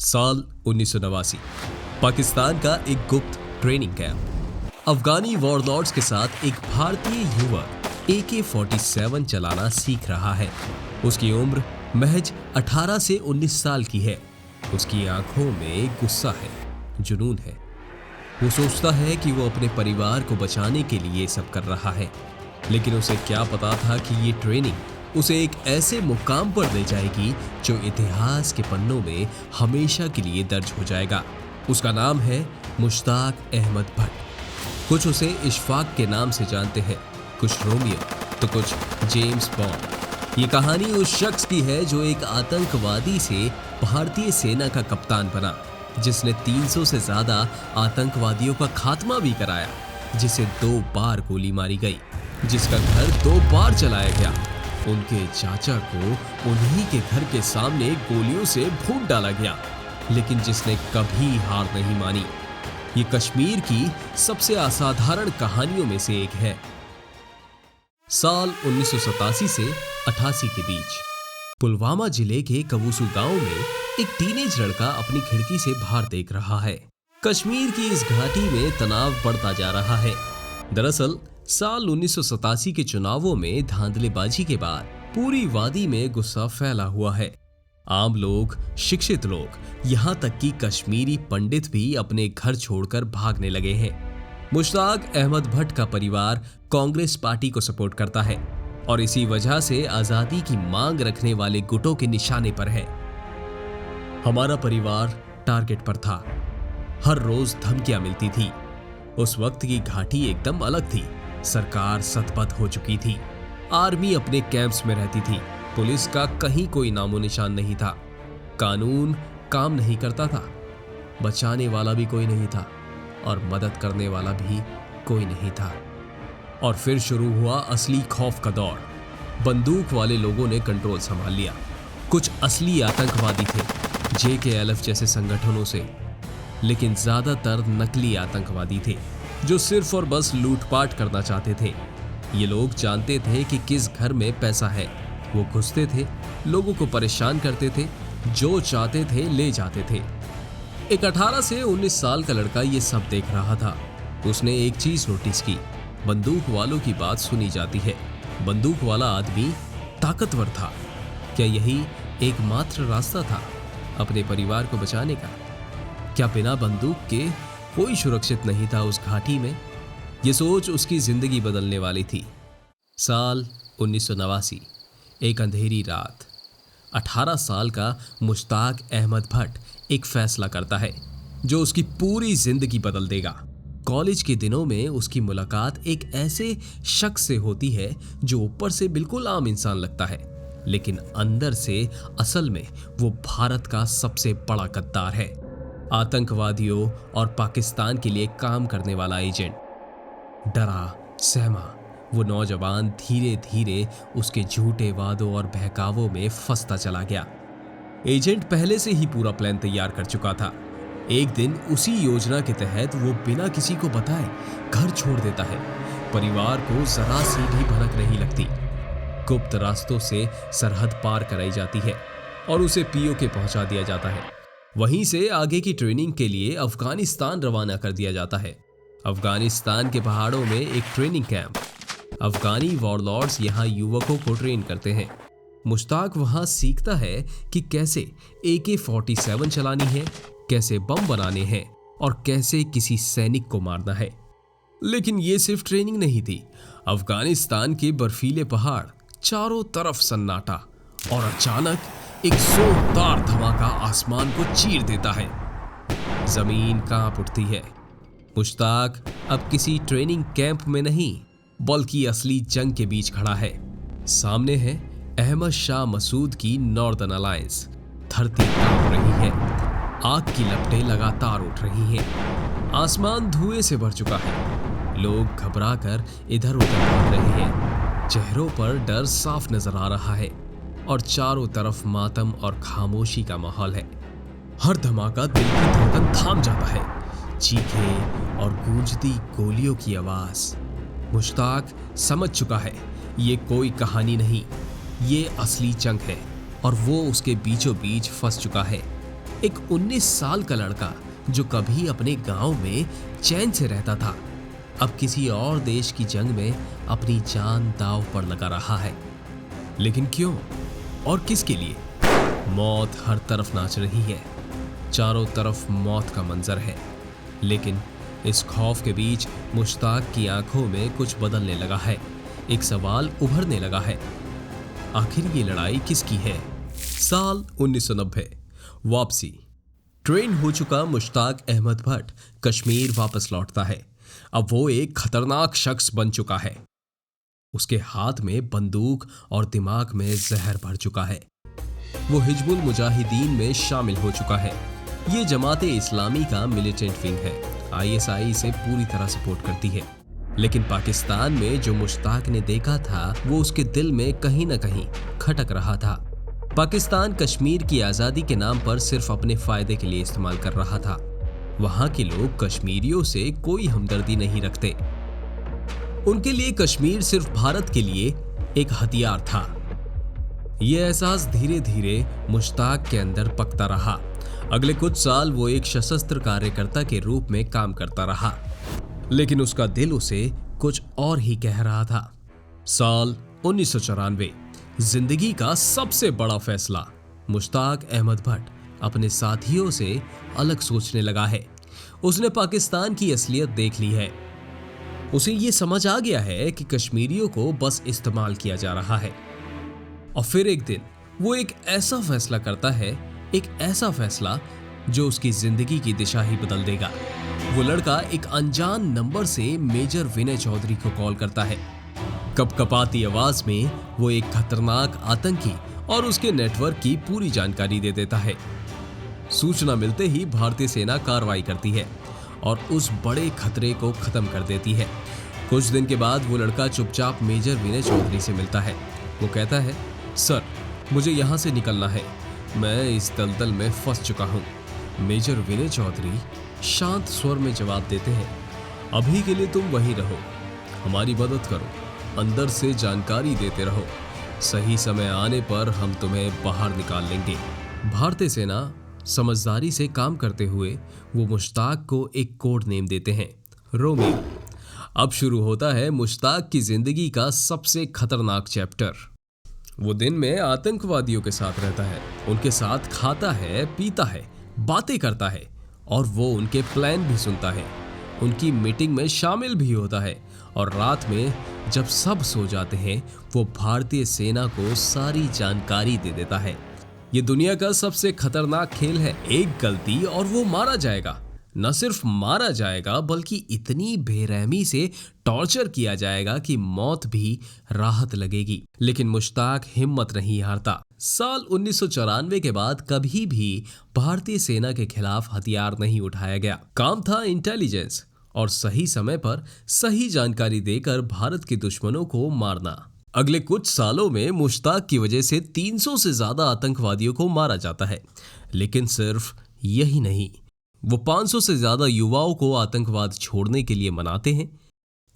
साल 1989 पाकिस्तान का एक गुप्त ट्रेनिंग कैंप। अफगानी वॉरलॉर्ड्स के साथ एक भारतीय युवक AK-47 चलाना सीख रहा है। उसकी उम्र महज 18 से 19 साल की है। उसकी आंखों में गुस्सा है, जुनून है। वो सोचता है कि वो अपने परिवार को बचाने के लिए सब कर रहा है, लेकिन उसे क्या पता था कि ये ट्रेनिंग उसे एक ऐसे मुकाम पर ले जाएगी जो इतिहास के पन्नों में हमेशा के लिए दर्ज हो जाएगा। उसका नाम है मुश्ताक अहमद भट्ट। कुछ उसे इशफाक के नाम से जानते हैं, कुछ रोमियो तो कुछ जेम्स बॉन्ड। ये कहानी उस शख्स की है जो एक आतंकवादी से भारतीय सेना का कप्तान बना, जिसने 300 से ज्यादा आतंकवादियों का खात्मा भी कराया, जिसे 2 बार गोली मारी गई, जिसका घर 2 बार जलाया गया। उनके चाचा को उन्हीं के घर के सामने गोलियों से भून डाला गया, लेकिन जिसने कभी हार नहीं मानी। ये कश्मीर की सबसे असाधारण कहानियों में से एक है। साल 1987 से 88 के बीच पुलवामा जिले के कबूसू गांव में एक टीनेज लड़का अपनी खिड़की से बाहर देख रहा है। कश्मीर की इस घाटी में तनाव बढ़ता जा रहा है। दरअसल साल 1987 के चुनावों में धांधलेबाजी के बाद पूरी वादी में गुस्सा फैला हुआ है। आम लोग, शिक्षित लोग, यहाँ तक कि कश्मीरी पंडित भी अपने घर छोड़कर भागने लगे हैं। मुश्ताक अहमद भट्ट का परिवार कांग्रेस पार्टी को सपोर्ट करता है और इसी वजह से आजादी की मांग रखने वाले गुटों के निशाने पर है। हमारा परिवार टारगेट पर था। हर रोज धमकियां मिलती थी। उस वक्त की घाटी एकदम अलग थी। सरकार सतबद्ध हो चुकी थी। आर्मी अपने कैंप्स में रहती थी। पुलिस का कहीं कोई नामो निशान नहीं था। कानून काम नहीं करता था। बचाने वाला भी कोई नहीं था और मदद करने वाला भी कोई नहीं था। और फिर शुरू हुआ असली खौफ का दौर। बंदूक वाले लोगों ने कंट्रोल संभाल लिया। कुछ असली आतंकवादी थे, JKLF जैसे संगठनों से, लेकिन ज्यादातर नकली आतंकवादी थे जो सिर्फ और बस लूटपाट करना चाहते थे। ये लोग जानते थे कि किस घर में पैसा है। वो घुसते थे, लोगों को परेशान करते थे, जो चाहते थे ले जाते थे। एक 18 से 19 साल का लड़का ये सब देख रहा था। उसने एक चीज नोटिस की, बंदूक वालों की बात सुनी जाती है। बंदूक वाला आदमी ताकतवर था। क्या यही एकमात्र रास्ता था अपने परिवार को बचाने का? क्या बिना बंदूक के कोई सुरक्षित नहीं था उस घाटी में? ये सोच उसकी जिंदगी बदलने वाली थी। साल 1989, एक अंधेरी रात, 18 साल का मुश्ताक अहमद भट्ट एक फैसला करता है जो उसकी पूरी जिंदगी बदल देगा। कॉलेज के दिनों में उसकी मुलाकात एक ऐसे शख्स से होती है जो ऊपर से बिल्कुल आम इंसान लगता है, लेकिन अंदर से असल में वो भारत का सबसे बड़ा गद्दार है। आतंकवादियों और पाकिस्तान के लिए काम करने वाला एजेंट। डरा सहमा वो नौजवान धीरे धीरे उसके झूठे वादों और बहकावों में फंसता चला गया। एजेंट पहले से ही पूरा प्लान तैयार कर चुका था। एक दिन उसी योजना के तहत वो बिना किसी को बताए घर छोड़ देता है। परिवार को जरा सी भी भनक नहीं लगती। गुप्त रास्तों से सरहद पार कराई जाती है और उसे POK पहुंचा दिया जाता है। वहीं से आगे की ट्रेनिंग के लिए अफगानिस्तान रवाना कर दिया जाता है। अफगानिस्तान के पहाड़ों में एक ट्रेनिंग कैंप। अफगानी वॉरलॉर्ड्स यहाँ युवकों को ट्रेन करते हैं। मुश्ताक वहाँ सीखता है कि कैसे AK-47 चलानी है, कैसे बम बनाने हैं और कैसे किसी सैनिक को मारना है। लेकिन ये सिर्फ ट्रेनिंग नहीं थी। अफगानिस्तान के बर्फीले पहाड़, चारों तरफ सन्नाटा, और अचानक एक जोरदार धमाका आसमान को चीर देता है। जमीन कांप उठती है। मुश्ताक अब किसी ट्रेनिंग कैंप में नहीं, बल्कि असली जंग के बीच खड़ा है। सामने है अहमद शाह मसूद की नॉर्दर्न अलायंस। धरती कांप रही है। आग की लपटें लगातार उठ रही हैं। आसमान धुएं से भर चुका है। लोग घबराकर इधर उधर भाग रहे हैं। चेहरों पर डर साफ नजर आ रहा है और चारों तरफ मातम और खामोशी का माहौल है। हर धमाका दिल की धड़कन थाम जाता है। चीखें और गूंजती गोलियों की आवाज। मुश्ताक समझ चुका है ये कोई कहानी नहीं, ये असली जंग है और वो उसके बीचों बीच फंस चुका है। एक 19 साल का लड़का जो कभी अपने गांव में चैन से रहता था, अब किसी और देश की जंग में अपनी जान दांव पर लगा रहा है। लेकिन क्यों और किसके लिए? मौत हर तरफ नाच रही है, चारों तरफ मौत का मंजर है। लेकिन इस खौफ के बीच मुश्ताक की आंखों में कुछ बदलने लगा है। एक सवाल उभरने लगा है, आखिर ये लड़ाई किसकी है? साल 1990, वापसी। ट्रेन हो चुका मुश्ताक अहमद भट्ट कश्मीर वापस लौटता है। अब वो एक खतरनाक शख्स बन चुका है। उसके हाथ में बंदूक और दिमाग में जहर भर चुका है। वो हिजबुल मुजाहिदीन में शामिल हो चुका है। ये जमाते इस्लामी का मिलिटेंट विंग है। ISI इसे पूरी तरह सपोर्ट करती है। लेकिन पाकिस्तान में जो मुश्ताक ने देखा था वो उसके दिल में कहीं ना कहीं खटक रहा था। पाकिस्तान कश्मीर की आज़ादी के नाम पर सिर्फ अपने फायदे के लिए इस्तेमाल कर रहा था। वहां के लोग कश्मीरियों से कोई हमदर्दी नहीं रखते। उनके लिए कश्मीर सिर्फ भारत के लिए एक हथियार था। यह एहसास धीरे धीरे मुश्ताक के अंदर पकता रहा। अगले कुछ साल वो एक सशस्त्र कार्यकर्ता के रूप में काम करता रहा, लेकिन उसका दिल उसे कुछ और ही कह रहा था। साल 1994, जिंदगी का सबसे बड़ा फैसला। मुश्ताक अहमद भट्ट अपने साथियों से अलग सोचने लगा है। उसने पाकिस्तान की असलियत देख ली है। उसे ये समझ आ गया है कि कश्मीरियों को बस इस्तेमाल किया जा रहा है। और फिर एक दिन वो एक ऐसा फैसला करता है, एक ऐसा फैसला जो उसकी जिंदगी की दिशा ही बदल देगा। वो लड़का एक अनजान नंबर से मेजर विनय चौधरी को कॉल करता है। कपकपाती आवाज में वो एक खतरनाक आतंकी और उसके नेटवर्क की पूरी जानकारी दे देता है। सूचना मिलते ही भारतीय सेना कार्रवाई करती है और उस बड़े खतरे को खत्म कर देती है। कुछ दिन के बाद वो लड़का चुपचाप मेजर विनय चौधरी से मिलता है। वो कहता है, सर, मुझे यहाँ से निकलना है, मैं इस दलदल में फंस चुका हूँ। मेजर विनय चौधरी शांत स्वर में जवाब देते हैं, अभी के लिए तुम वहीं रहो, हमारी मदद करो, अंदर से जानकारी देते रहो, सही समय आने पर हम तुम्हें बाहर निकाल लेंगे। भारतीय सेना समझदारी से काम करते हुए वो मुश्ताक को एक कोड नेम देते हैं, रोमियो। अब शुरू होता है मुश्ताक की जिंदगी का सबसे खतरनाक चैप्टर। वो दिन में आतंकवादियों के साथ रहता है, उनके साथ खाता है, पीता है, बातें करता है और वो उनके प्लान भी सुनता है, उनकी मीटिंग में शामिल भी होता है। और रात में जब सब सो जाते हैं वो भारतीय सेना को सारी जानकारी दे देता है। ये दुनिया का सबसे खतरनाक खेल है। एक गलती और वो मारा जाएगा। न सिर्फ मारा जाएगा बल्कि इतनी बेरहमी से टॉर्चर किया जाएगा कि मौत भी राहत लगेगी। लेकिन मुश्ताक हिम्मत नहीं हारता। साल 1994 के बाद कभी भी भारतीय सेना के खिलाफ हथियार नहीं उठाया गया। काम था इंटेलिजेंस और सही समय पर सही जानकारी देकर भारत के दुश्मनों को मारना। अगले कुछ सालों में मुश्ताक की वजह से 300 से ज्यादा आतंकवादियों को मारा जाता है। लेकिन सिर्फ यही नहीं, वो 500 से ज्यादा युवाओं को आतंकवाद छोड़ने के लिए मनाते हैं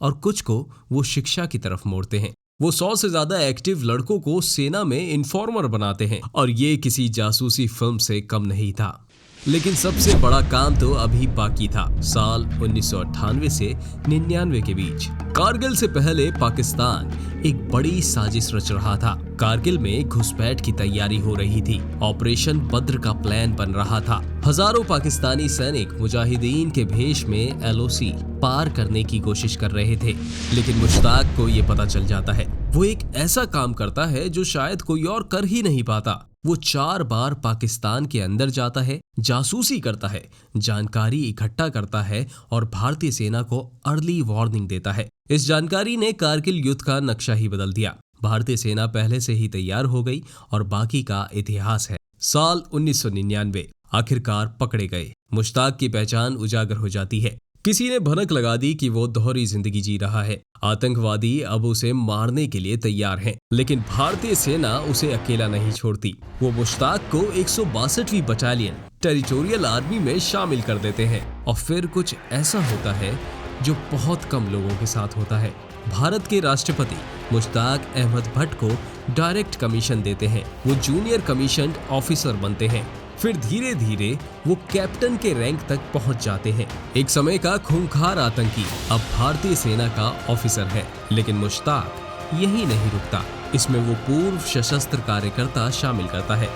और कुछ को वो शिक्षा की तरफ मोड़ते हैं। वो 100 से ज्यादा एक्टिव लड़कों को सेना में इन्फॉर्मर बनाते हैं और ये किसी जासूसी फिल्म से कम नहीं था। लेकिन सबसे बड़ा काम तो अभी बाकी था। साल 1998 से 99 के बीच कारगिल से पहले पाकिस्तान एक बड़ी साजिश रच रहा था। कारगिल में घुसपैठ की तैयारी हो रही थी। ऑपरेशन बद्र का प्लान बन रहा था। हजारों पाकिस्तानी सैनिक मुजाहिदीन के भेष में LOC पार करने की कोशिश कर रहे थे। लेकिन मुश्ताक को ये पता चल जाता है। वो एक ऐसा काम करता है जो शायद कोई और कर ही नहीं पाता। वो 4 बार पाकिस्तान के अंदर जाता है, जासूसी करता है, जानकारी इकट्ठा करता है और भारतीय सेना को अर्ली वार्निंग देता है। इस जानकारी ने कारगिल युद्ध का नक्शा ही बदल दिया। भारतीय सेना पहले से ही तैयार हो गई और बाकी का इतिहास है। साल 1999 आखिरकार पकड़े गए। मुश्ताक की पहचान उजागर हो जाती है। किसी ने भनक लगा दी कि वो दोहरी जिंदगी जी रहा है। आतंकवादी अब उसे मारने के लिए तैयार हैं। लेकिन भारतीय सेना उसे अकेला नहीं छोड़ती। वो मुश्ताक को 162वीं बटालियन टेरिटोरियल आर्मी में शामिल कर देते हैं। और फिर कुछ ऐसा होता है जो बहुत कम लोगों के साथ होता है। भारत के राष्ट्रपति मुश्ताक अहमद भट्ट को डायरेक्ट कमीशन देते हैं। वो जूनियर कमीशन्ड ऑफिसर बनते हैं। फिर धीरे धीरे वो कैप्टन के रैंक तक पहुंच जाते हैं। एक समय का खूंखार आतंकी अब भारतीय सेना का ऑफिसर है। लेकिन मुश्ताक यही नहीं रुकता, इसमें वो पूर्व सशस्त्र कार्यकर्ता शामिल करता है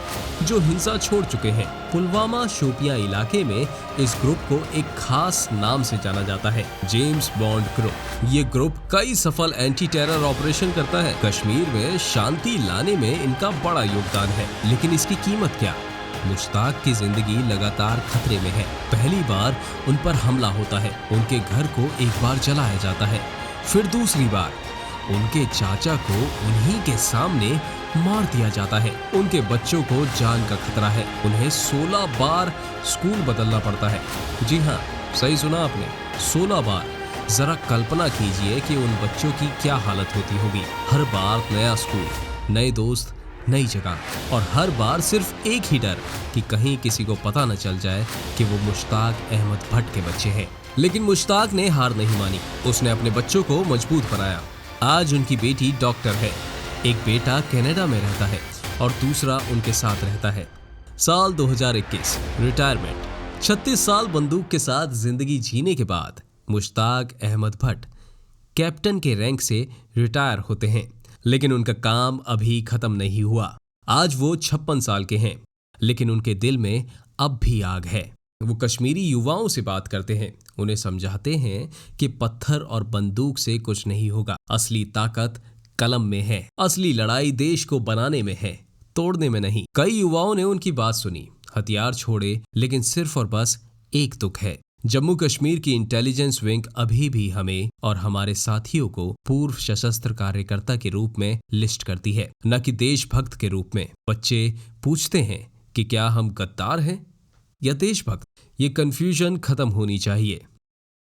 जो हिंसा छोड़ चुके हैं। पुलवामा शोपियां इलाके में इस ग्रुप को एक खास नाम से जाना जाता है, जेम्स बॉन्ड ग्रुप। ये ग्रुप कई सफल एंटी टेरर ऑपरेशन करता है। कश्मीर में शांति लाने में इनका बड़ा योगदान है। लेकिन इसकी कीमत क्या? मुश्ताक की जिंदगी लगातार खतरे में है। पहली बार उन पर हमला होता है, उनके घर को एक बार जलाया जाता है, फिर दूसरी बार उनके चाचा को उन्हीं के सामने मार दिया जाता है। उनके बच्चों को जान का खतरा है। उन्हें 16 बार स्कूल बदलना पड़ता है। जी हाँ, सही सुना आपने, 16 बार। जरा कल्पना कीजिए कि उन बच्चों की क्या हालत होती होगी। हर बार नया स्कूल, नए दोस्त, नई जगह, और हर बार सिर्फ एक ही डर कि कहीं किसी को पता न चल जाए कि वो मुश्ताक अहमद भट्ट के बच्चे हैं। लेकिन मुश्ताक ने हार नहीं मानी। उसने अपने बच्चों को मजबूत बनाया। आज उनकी बेटी डॉक्टर है, एक बेटा कनाडा में रहता है और दूसरा उनके साथ रहता है। साल 2021, रिटायरमेंट। 36 साल बंदूक के साथ जिंदगी जीने के बाद मुश्ताक अहमद भट्ट कैप्टन के रैंक से रिटायर होते हैं। लेकिन उनका काम अभी खत्म नहीं हुआ। आज वो 56 साल के हैं, लेकिन उनके दिल में अब भी आग है। वो कश्मीरी युवाओं से बात करते हैं, उन्हें समझाते हैं कि पत्थर और बंदूक से कुछ नहीं होगा। असली ताकत कलम में है। असली लड़ाई देश को बनाने में है, तोड़ने में नहीं। कई युवाओं ने उनकी बात सुनी, हथियार छोड़े, लेकिन सिर्फ और बस एक दुख है। जम्मू कश्मीर की इंटेलिजेंस विंग अभी भी हमें और हमारे साथियों को पूर्व सशस्त्र कार्यकर्ता के रूप में लिस्ट करती है, न कि देशभक्त के रूप में। बच्चे पूछते हैं कि क्या हम गद्दार हैं या देशभक्त? ये कंफ्यूजन खत्म होनी चाहिए।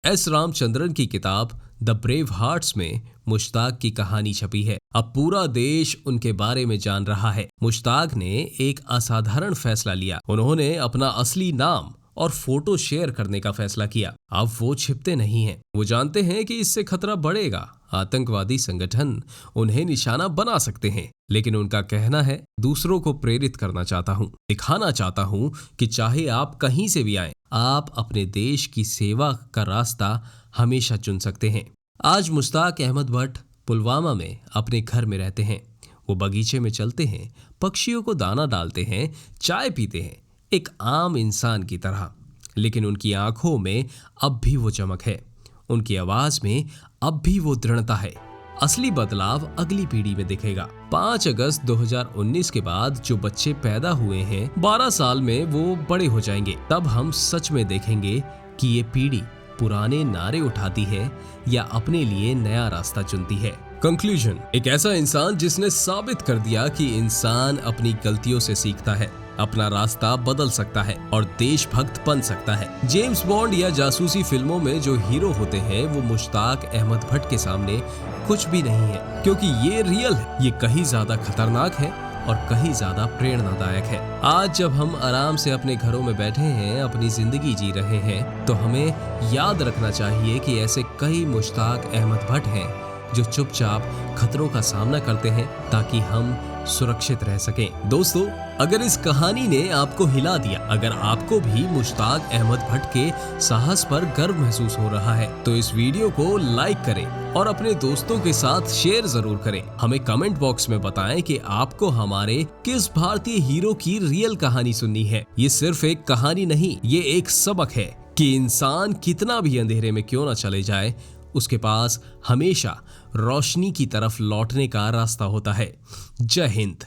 एस रामचंद्रन की किताब द ब्रेव हार्ट्स में मुश्ताक की कहानी छपी है। अब पूरा देश उनके बारे में जान रहा है। मुश्ताक ने एक असाधारण फैसला लिया। उन्होंने अपना असली नाम और फोटो शेयर करने का फैसला किया। अब वो छिपते नहीं हैं। वो जानते हैं कि इससे खतरा बढ़ेगा। आतंकवादी संगठन उन्हें निशाना बना सकते हैं। लेकिन उनका कहना है, दूसरों को प्रेरित करना चाहता हूँ, दिखाना चाहता हूँ कि चाहे आप कहीं से भी आएं, आप अपने देश की सेवा का रास्ता हमेशा चुन सकते हैं। आज मुश्ताक अहमद भट्ट पुलवामा में अपने घर में रहते हैं। वो बगीचे में चलते हैं, पक्षियों को दाना डालते हैं, चाय पीते हैं, एक आम इंसान की तरह। लेकिन उनकी आंखों में अब भी वो चमक है, उनकी आवाज में अब भी वो दृढ़ता है। असली बदलाव अगली पीढ़ी में दिखेगा। 5 अगस्त 2019 के बाद जो बच्चे पैदा हुए हैं, 12 साल में वो बड़े हो जाएंगे। तब हम सच में देखेंगे कि ये पीढ़ी पुराने नारे उठाती है या अपने लिए नया रास्ता चुनती है। कंक्लूजन, एक ऐसा इंसान जिसने साबित कर दिया कि इंसान अपनी गलतियों से सीखता है, अपना रास्ता बदल सकता है और देशभक्त बन सकता है। जेम्स बॉन्ड या जासूसी फिल्मों में जो हीरो होते हैं, वो मुश्ताक अहमद भट्ट के सामने कुछ भी नहीं है, क्योंकि ये रियल है। ये कहीं ज्यादा खतरनाक है और कहीं ज्यादा प्रेरणादायक है। आज जब हम आराम से अपने घरों में बैठे हैं, अपनी जिंदगी जी रहे हैं, तो हमें याद रखना चाहिए कि ऐसे कई मुश्ताक अहमद भट्ट हैं जो चुपचाप खतरों का सामना करते हैं ताकि हम सुरक्षित रह सकें। दोस्तों, अगर इस कहानी ने आपको हिला दिया, अगर आपको भी मुश्ताक अहमद भट्ट के साहस पर गर्व महसूस हो रहा है, तो इस वीडियो को लाइक करें और अपने दोस्तों के साथ शेयर जरूर करें। हमें कमेंट बॉक्स में बताएं कि आपको हमारे किस भारतीय हीरो की रियल कहानी सुननी है। ये सिर्फ एक कहानी नहीं, ये एक सबक है कि इंसान कितना भी अंधेरे में क्यों न चले जाए, उसके पास हमेशा रोशनी की तरफ लौटने का रास्ता होता है। जय हिंद।